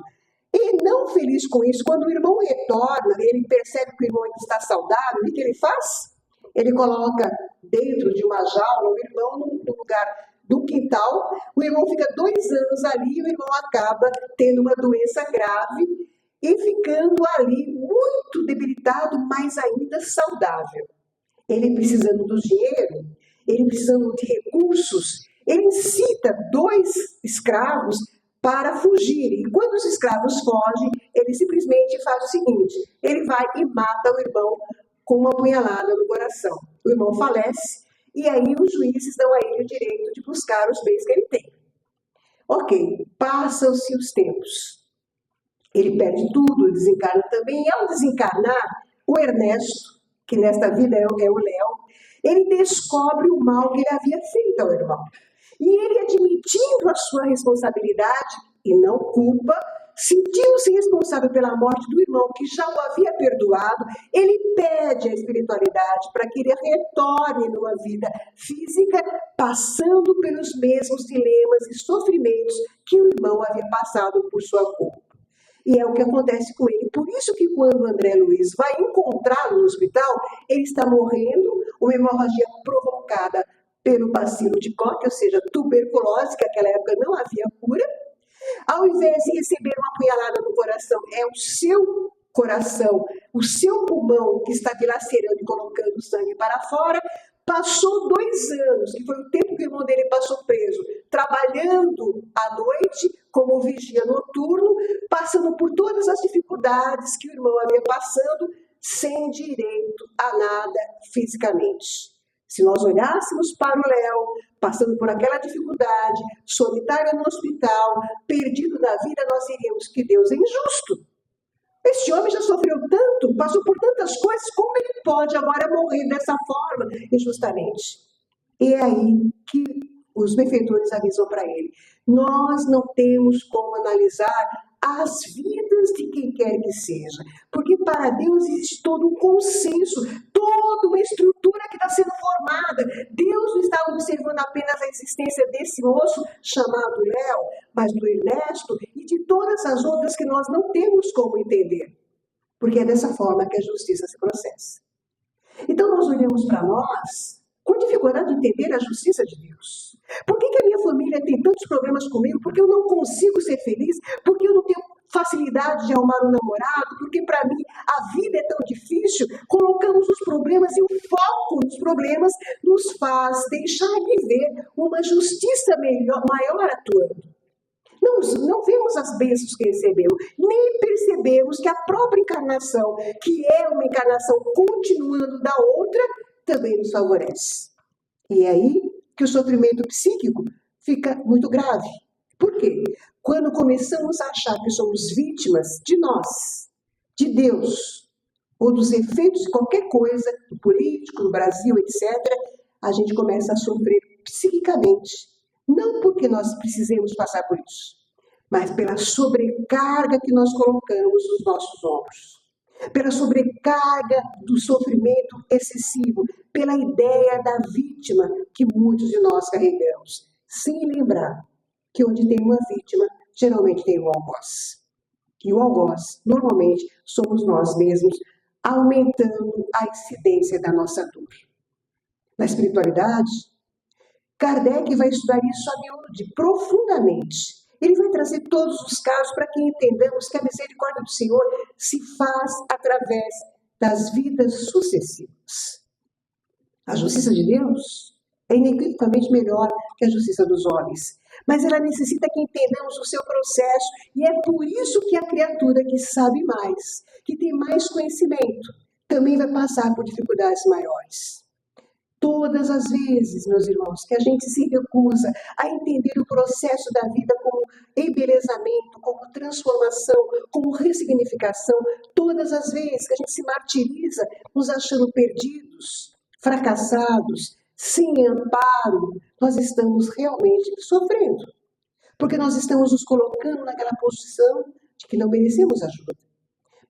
E não feliz com isso, quando o irmão retorna, ele percebe que o irmão está saudável, o que ele faz? Ele coloca dentro de uma jaula o irmão num lugar do quintal, o irmão fica 2 anos ali, e o irmão acaba tendo uma doença grave e ficando ali muito debilitado, mas ainda saudável. Ele precisando do dinheiro, ele precisando de recursos, ele incita 2 escravos para fugirem. E quando os escravos fogem, ele simplesmente faz o seguinte: ele vai e mata o irmão com uma punhalada no coração. O irmão falece, e aí os juízes dão a ele o direito de buscar os bens que ele tem. Ok, passam-se os tempos. Ele perde tudo, desencarna também. E ao desencarnar, o Ernesto, que nesta vida é o Léo, ele descobre o mal que ele havia feito ao irmão. E ele, admitindo a sua responsabilidade e não culpa, sentindo-se responsável pela morte do irmão que já o havia perdoado, ele pede a espiritualidade para que ele retorne numa vida física, passando pelos mesmos dilemas e sofrimentos que o irmão havia passado por sua culpa. E é o que acontece com ele. Por isso que quando André Luiz vai encontrá-lo no hospital, ele está morrendo, uma hemorragia provocada pelo bacilo de Koch, ou seja, tuberculose, que naquela época não havia cura. Ao invés de receber uma punhalada no coração, é o seu coração, o seu pulmão que está dilacerando e colocando sangue para fora. Passou 2 anos, que foi o tempo que o irmão dele passou preso, trabalhando à noite como vigia noturno, passando por todas as dificuldades que o irmão havia passando, sem direito a nada fisicamente. Se nós olhássemos para o Léo, passando por aquela dificuldade, solitário no hospital, perdido na vida, nós diríamos que Deus é injusto. Este homem já sofreu tanto, passou por tantas coisas, como ele pode agora morrer dessa forma, injustamente? E é aí que os benfeitores avisam para ele: nós não temos como analisar as vidas de quem quer que seja, porque para Deus existe todo um consenso, toda uma estrutura que está sendo formada. Deus não está observando apenas a existência desse moço chamado Léo, mas do Ernesto e de todas as outras que nós não temos como entender, porque é dessa forma que a justiça se processa. Então nós olhamos para nós com dificuldade de entender a justiça de Deus. Por que a minha família tem tantos problemas comigo? Porque eu não consigo ser feliz? Porque eu não tenho facilidade de arrumar um namorado? Porque para mim a vida é tão difícil? Colocamos os problemas e o foco nos problemas nos faz deixar de ver uma justiça maior atuando. Não vemos as bênçãos que recebemos, nem percebemos que a própria encarnação, que é uma encarnação continuando da outra, também nos favorece. E é aí que o sofrimento psíquico fica muito grave. Por quê? Quando começamos a achar que somos vítimas de nós, de Deus, ou dos efeitos de qualquer coisa, do político, do Brasil, etc., a gente começa a sofrer psiquicamente. Não porque nós precisemos passar por isso, mas pela sobrecarga que nós colocamos nos nossos ombros. Pela sobrecarga do sofrimento excessivo, pela ideia da vítima que muitos de nós carregamos, sem lembrar que onde tem uma vítima, geralmente tem um algoz. E o algoz, normalmente, somos nós mesmos, aumentando a incidência da nossa dor. Na espiritualidade, Kardec vai estudar isso a miúde, profundamente. Ele vai trazer todos os casos para que entendamos que a misericórdia do Senhor se faz através das vidas sucessivas. A justiça de Deus é inequivocamente melhor que a justiça dos homens, mas ela necessita que entendamos o seu processo, e é por isso que a criatura que sabe mais, que tem mais conhecimento, também vai passar por dificuldades maiores. Todas as vezes, meus irmãos, que a gente se recusa a entender o processo da vida como embelezamento, como transformação, como ressignificação, todas as vezes que a gente se martiriza, nos achando perdidos, fracassados, sem amparo, nós estamos realmente sofrendo. Porque nós estamos nos colocando naquela posição de que não merecemos ajuda.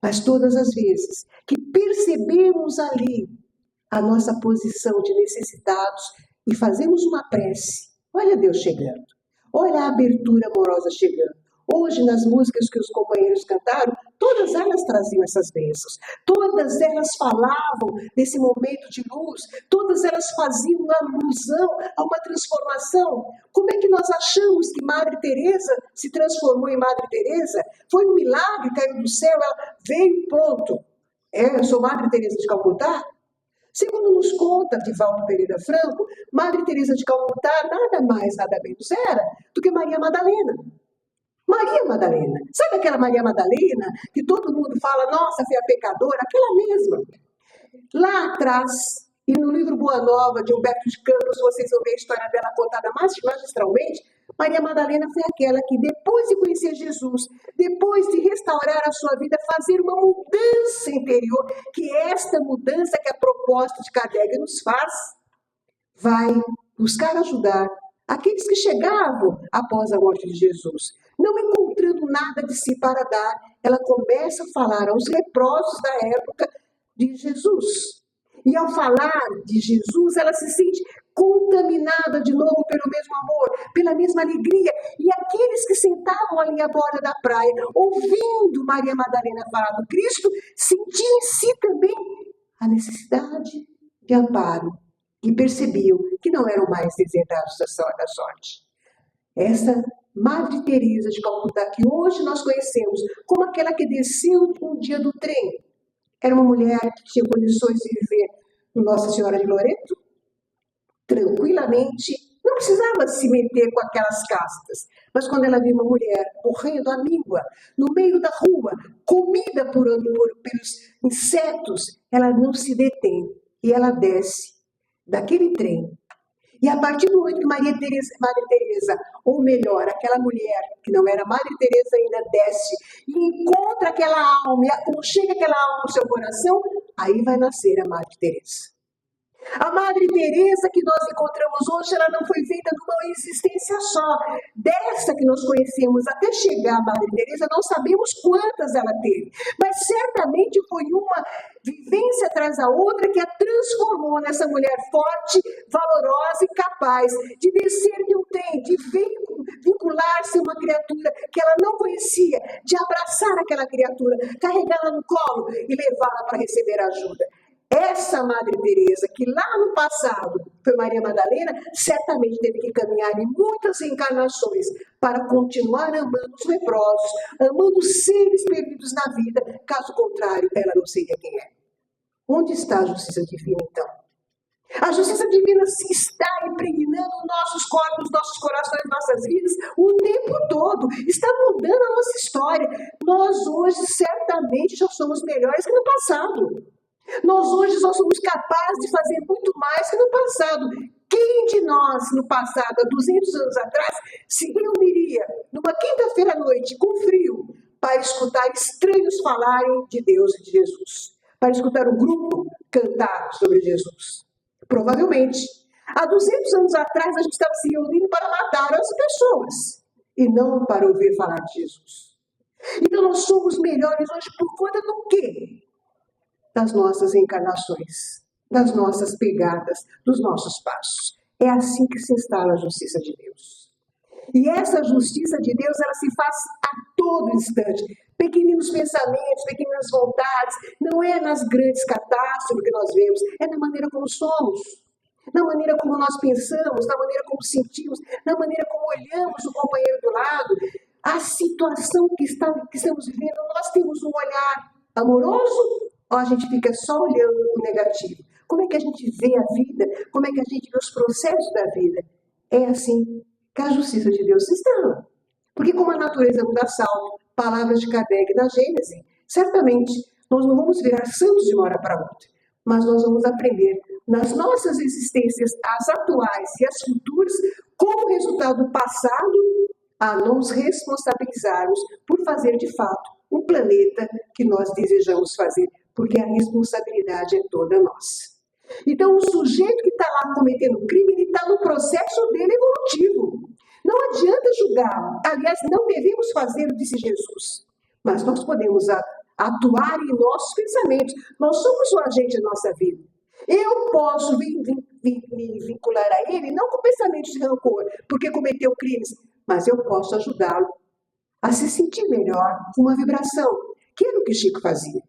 Mas todas as vezes que percebemos ali a nossa posição de necessitados e fazemos uma prece, olha Deus chegando, olha a abertura amorosa chegando. Hoje, nas músicas que os companheiros cantaram, todas elas traziam essas bênçãos, todas elas falavam desse momento de luz, todas elas faziam uma alusão a uma transformação. Como é que nós achamos que Madre Teresa se transformou em Madre Teresa? Foi um milagre, caiu do céu, ela veio pronto. Eu sou Madre Teresa de Calcutá? Segundo nos conta Divaldo Pereira Franco, Madre Teresa de Calcutá nada mais, nada menos era do que Maria Madalena. Maria Madalena. Sabe aquela Maria Madalena que todo mundo fala, nossa, foi a pecadora? Aquela mesma. Lá atrás, e no livro Boa Nova, de Humberto de Campos, vocês vão ver a história dela contada magistralmente. Maria Madalena foi aquela que, depois de conhecer Jesus, depois de restaurar a sua vida, fazer uma mudança interior, que é esta mudança que a proposta de Kardec nos faz, vai buscar ajudar aqueles que chegavam após a morte de Jesus. Não encontrando nada de si para dar, ela começa a falar aos leprosos da época de Jesus. E ao falar de Jesus, ela se sente contaminada de novo pelo mesmo amor, pela mesma alegria. E aqueles que sentavam ali à borda da praia, ouvindo Maria Madalena falar do Cristo, sentiam em si também a necessidade de amparo e percebiam que não eram mais deserdados da sorte. Essa Madre Teresa de Calcutá, que hoje nós conhecemos como aquela que desceu um dia do trem, era uma mulher que tinha condições de viver no Nossa Senhora de Loreto, tranquilamente, não precisava se meter com aquelas castas, mas quando ela viu uma mulher morrendo à míngua, no meio da rua, comida pelos insetos, ela não se detém e ela desce daquele trem. E a partir do momento que Maria Teresa, ou melhor, aquela mulher que não era Maria Teresa ainda desce e encontra aquela alma, e aconchega aquela alma no seu coração, aí vai nascer a Madre Teresa. A Madre Teresa que nós encontramos hoje, ela não foi feita numa existência só. Dessa que nós conhecemos até chegar a Madre Teresa, não sabemos quantas ela teve. Mas certamente foi uma vivência atrás da outra que a transformou nessa mulher forte, valorosa e capaz de descer de um trem, de vincular-se a uma criatura que ela não conhecia, de abraçar aquela criatura, carregá-la no colo e levá-la para receber ajuda. Essa Madre Teresa, que lá no passado foi Maria Madalena, certamente teve que caminhar em muitas encarnações para continuar amando os leprosos, amando os seres perdidos na vida. Caso contrário, ela não seria quem é. Onde está a justiça divina, então? A justiça divina está impregnando nossos corpos, nossos corações, nossas vidas o tempo todo. Está mudando a nossa história. Nós hoje certamente já somos melhores que no passado. Nós hoje só somos capazes de fazer muito mais que no passado. Quem de nós, no passado, há 200 anos atrás, se reuniria numa quinta-feira à noite, com frio, para escutar estranhos falarem de Deus e de Jesus? Para escutar um grupo cantar sobre Jesus? Provavelmente. Há 200 anos atrás, a gente estava se reunindo para matar as pessoas e não para ouvir falar de Jesus. Então, nós somos melhores hoje por conta do quê? Das nossas encarnações, das nossas pegadas, dos nossos passos. É assim que se instala a justiça de Deus. E essa justiça de Deus, ela se faz a todo instante. Pequeninos pensamentos, pequenas vontades, não é nas grandes catástrofes que nós vemos, é na maneira como somos, na maneira como nós pensamos, na maneira como sentimos, na maneira como olhamos o companheiro do lado. A situação que estamos vivendo, nós temos um olhar amoroso, ou a gente fica só olhando o negativo? Como é que a gente vê a vida? Como é que a gente vê os processos da vida? É assim que a justiça de Deus se instala. Porque como a natureza muda salto, palavras de Kardec da Gênese, certamente nós não vamos virar santos de uma hora para outra, mas nós vamos aprender nas nossas existências, as atuais e as futuras, como resultado do passado, a nos responsabilizarmos por fazer de fato um planeta que nós desejamos fazer, porque a responsabilidade é toda nossa. Então, o sujeito que está lá cometendo crime, ele está no processo dele evolutivo. Não adianta julgá-lo. Aliás, não devemos fazê-lo, disse Jesus. Mas nós podemos atuar em nossos pensamentos. Nós somos o agente da nossa vida. Eu posso me vincular a ele, não com pensamentos de rancor, porque cometeu crimes, mas eu posso ajudá-lo a se sentir melhor com uma vibração, que era o que Chico fazia.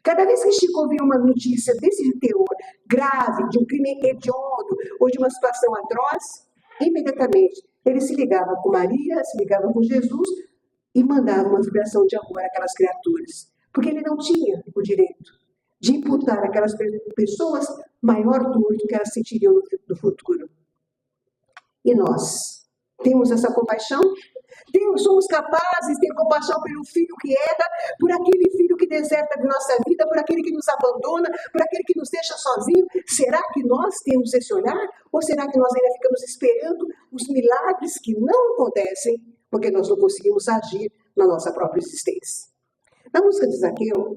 Cada vez que Chico ouvia uma notícia desse teor grave, de um crime hediondo ou de uma situação atroz, imediatamente ele se ligava com Maria, se ligava com Jesus e mandava uma vibração de amor àquelas criaturas. Porque ele não tinha o direito de imputar àquelas pessoas maior dor do que elas sentiriam no futuro. E nós temos essa compaixão? Somos capazes de ter compaixão pelo filho que herda, por aquele filho que deserta de nossa vida, por aquele que nos abandona, por aquele que nos deixa sozinho. Será que nós temos esse olhar? Ou será que nós ainda ficamos esperando os milagres que não acontecem, porque nós não conseguimos agir na nossa própria existência? Na música de Zaqueu,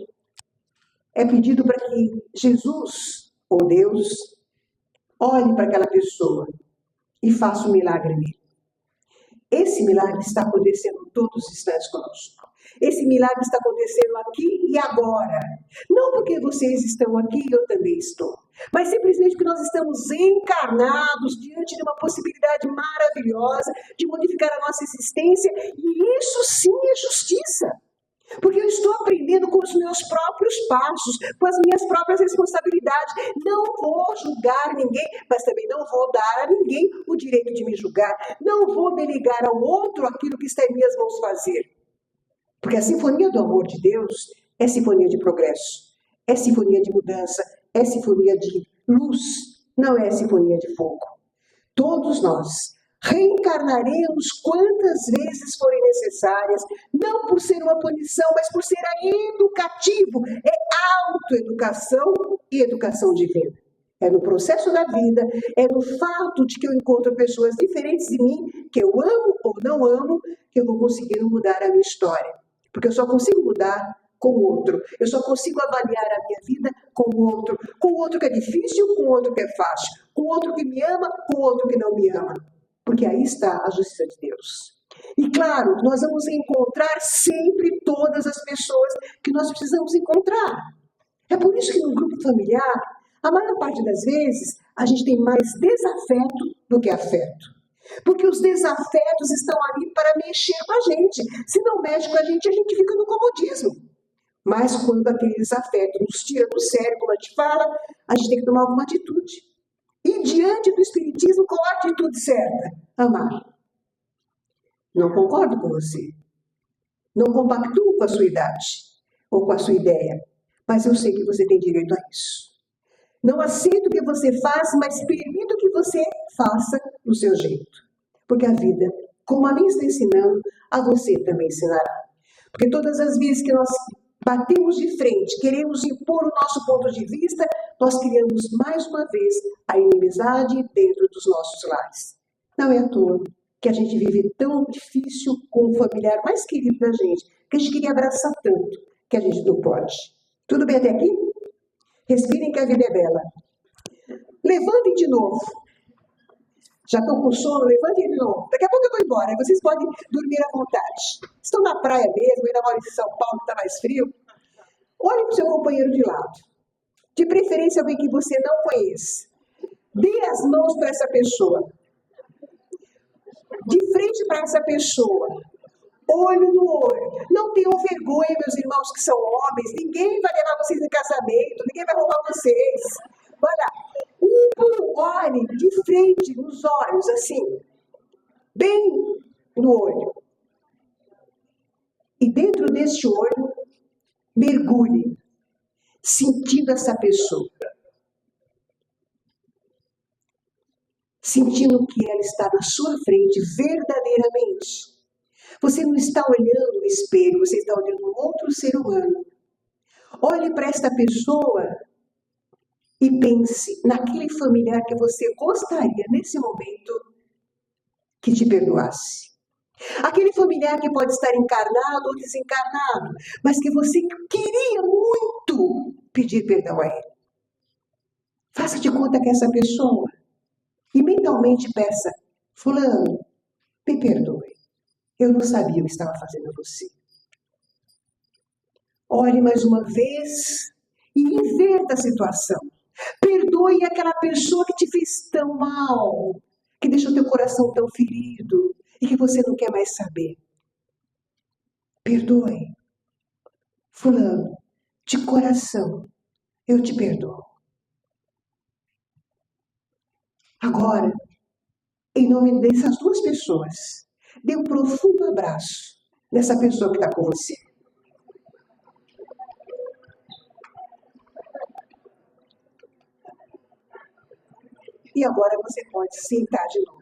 é pedido para que Jesus, ou Deus, olhe para aquela pessoa e faça um milagre nele. Esse milagre está acontecendo todos os instantes conosco. Esse milagre está acontecendo aqui e agora. Não porque vocês estão aqui e eu também estou, mas simplesmente porque nós estamos encarnados diante de uma possibilidade maravilhosa de modificar a nossa existência, e isso sim é justiça. Porque eu estou aprendendo com os meus próprios passos, com as minhas próprias responsabilidades. Não vou julgar ninguém, mas também não vou dar a ninguém o direito de me julgar. Não vou delegar ao outro aquilo que está em minhas mãos fazer. Porque a sinfonia do amor de Deus é sinfonia de progresso, é sinfonia de mudança, é sinfonia de luz, não é sinfonia de fogo. Todos nós reencarnaremos quantas vezes forem necessárias, não por ser uma punição, mas por ser educativo. É autoeducação e educação divina. É no processo da vida, é no fato de que eu encontro pessoas diferentes de mim, que eu amo ou não amo, que eu vou conseguir mudar a minha história. Porque eu só consigo mudar com o outro. Eu só consigo avaliar a minha vida com o outro que é difícil, com o outro que é fácil, com o outro que me ama, com o outro que não me ama. Porque aí está a justiça de Deus. E claro, nós vamos encontrar sempre todas as pessoas que nós precisamos encontrar. É por isso que no grupo familiar, a maior parte das vezes, a gente tem mais desafeto do que afeto. Porque os desafetos estão ali para mexer com a gente. Se não mexe com a gente fica no comodismo. Mas quando aquele desafeto nos tira do sério, como a gente fala, a gente tem que tomar alguma atitude. E diante do Espiritismo, qual a atitude certa? Amar. Não concordo com você. Não compactuo com a sua idade ou com a sua ideia. Mas eu sei que você tem direito a isso. Não aceito o que você faz, mas permito que você faça do seu jeito. Porque a vida, como a mim está ensinando, a você também ensinará. Porque todas as vezes que nós batemos de frente, queremos impor o nosso ponto de vista, nós criamos mais uma vez a inimizade dentro dos nossos lares. Não é à toa que a gente vive tão difícil com o familiar mais querido da gente, que a gente queria abraçar tanto, que a gente não pode. Tudo bem até aqui? Respirem que a vida é bela. Levantem de novo. Já estão com sono? Levantem de novo. Daqui a pouco eu vou embora. Aí vocês podem dormir à vontade. Estão na praia mesmo, ainda moram em São Paulo, que está mais frio. Olhe para o seu companheiro de lado. De preferência, alguém que você não conheça. Dê as mãos para essa pessoa. De frente para essa pessoa. Olho no olho. Não tenham vergonha, meus irmãos que são homens. Ninguém vai levar vocês em casamento. Ninguém vai roubar vocês. Vai lá. Olhe de frente nos olhos, assim. Bem no olho. E dentro deste olho, mergulhe. Sentindo essa pessoa. Sentindo que ela está na sua frente verdadeiramente. Você não está olhando o espelho, você está olhando outro ser humano. Olhe para esta pessoa e pense naquele familiar que você gostaria, nesse momento, que te perdoasse. Aquele familiar que pode estar encarnado ou desencarnado, mas que você queria muito pedir perdão a ele. Faça de conta que essa pessoa, e mentalmente peça, fulano, me perdoe. Eu não sabia o que estava fazendo a você. Olhe mais uma vez e inverta a situação. Perdoe aquela pessoa que te fez tão mal, que deixou teu coração tão ferido e que você não quer mais saber. Perdoe. Fulano, de coração, eu te perdoo. Agora, em nome dessas duas pessoas, dê um profundo abraço nessa pessoa que está com você. E agora você pode sentar de novo.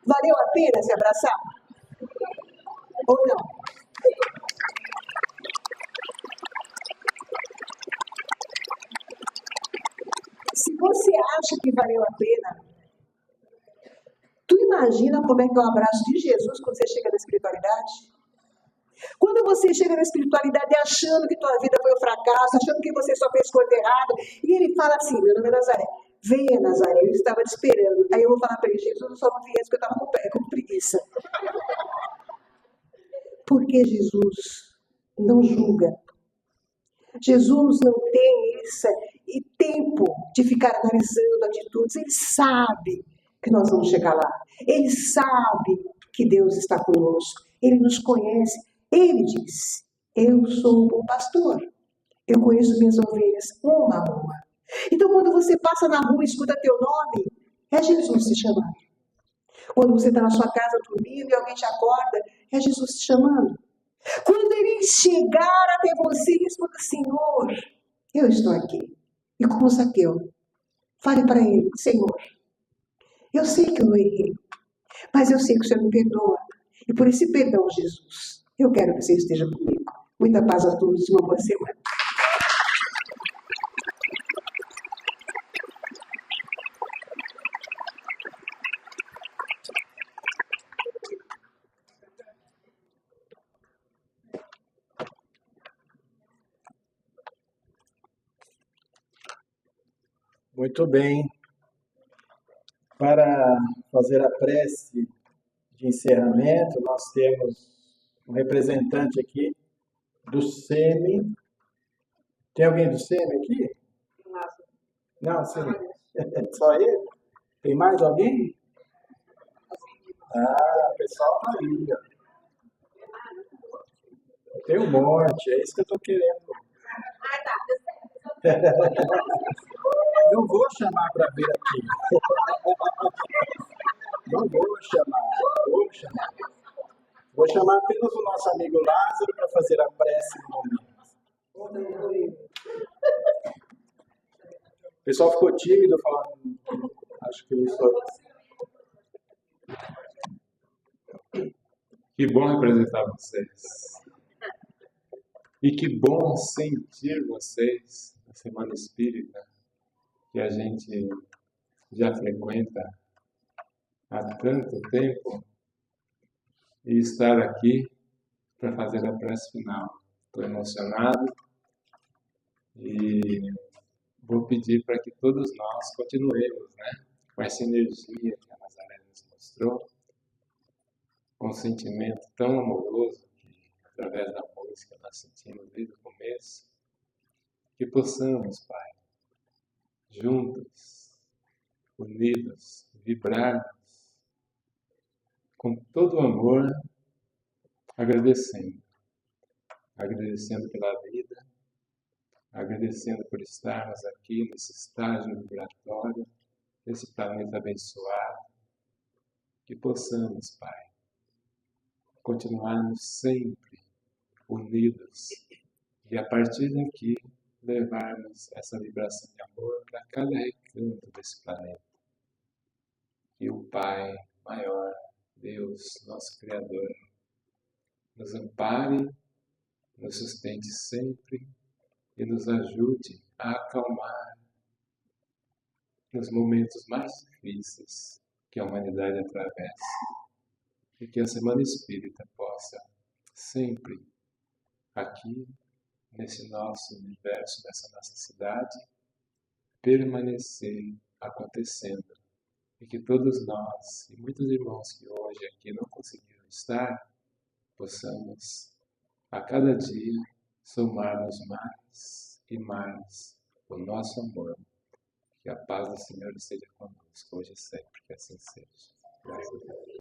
Valeu a pena se abraçar? Ou não? Se você acha que valeu a pena, tu imagina como é que é o abraço de Jesus quando você chega na espiritualidade? Quando você chega na espiritualidade achando que tua vida foi um fracasso, achando que você só fez coisa errada, e ele fala assim, meu nome é Nazaré, venha Nazaré, eu estava te esperando. Aí eu vou falar para ele, Jesus, eu só não viesse porque eu estava com preguiça. Porque Jesus não julga. Jesus não tem esse tempo de ficar analisando atitudes. Ele sabe que nós vamos chegar lá. Ele sabe que Deus está conosco. Ele nos conhece. Ele diz, eu sou um bom pastor. Eu conheço minhas ovelhas uma a uma. Então, quando você passa na rua e escuta teu nome, é Jesus te chamando. Quando você está na sua casa dormindo e alguém te acorda, é Jesus te chamando. Quando ele chegar até você e escuta, Senhor, eu estou aqui. E como Zaqueu, fale para ele, Senhor, eu sei que eu errei, mas eu sei que o Senhor me perdoa. E por esse perdão, Jesus, eu quero que você esteja comigo. Muita paz a todos e uma boa semana. Muito bem. Para fazer a prece de encerramento, nós temos um representante aqui do SEMI. Tem alguém do SEMI aqui? Não, sim. Só ele? Tem mais alguém? Ah, o pessoal tá aí, ó. Tem um monte, é isso que eu estou querendo. Não vou chamar para vir aqui. Não vou chamar. Vou chamar apenas o nosso amigo Lázaro para fazer a prece no momento. O pessoal ficou tímido falando. Acho que eu estou. Que bom representar vocês. E que bom sentir vocês na Semana Espírita, que a gente já frequenta há tanto tempo, e estar aqui para fazer a prece final. Estou emocionado e vou pedir para que todos nós continuemos, com essa energia que a Nazaré nos mostrou, com um sentimento tão amoroso que, através da música, nós sentimos desde o começo, que possamos, Pai, juntos, unidos, vibrarmos com todo o amor, agradecendo pela vida, agradecendo por estarmos aqui nesse estágio vibratório, nesse planeta abençoado, que possamos, Pai, continuarmos sempre unidos e a partir daqui levarmos essa vibração de amor para cada recanto desse planeta. Que o Pai maior, Deus, nosso Criador, nos ampare, nos sustente sempre e nos ajude a acalmar nos momentos mais difíceis que a humanidade atravessa. E que a Semana Espírita possa sempre, aqui, nesse nosso universo, nessa nossa cidade, permanecer acontecendo. E que todos nós, e muitos irmãos que hoje aqui não conseguiram estar, possamos, a cada dia, somarmos mais e mais o nosso amor. Que a paz do Senhor esteja conosco, hoje e sempre, que assim seja. Graças a Deus.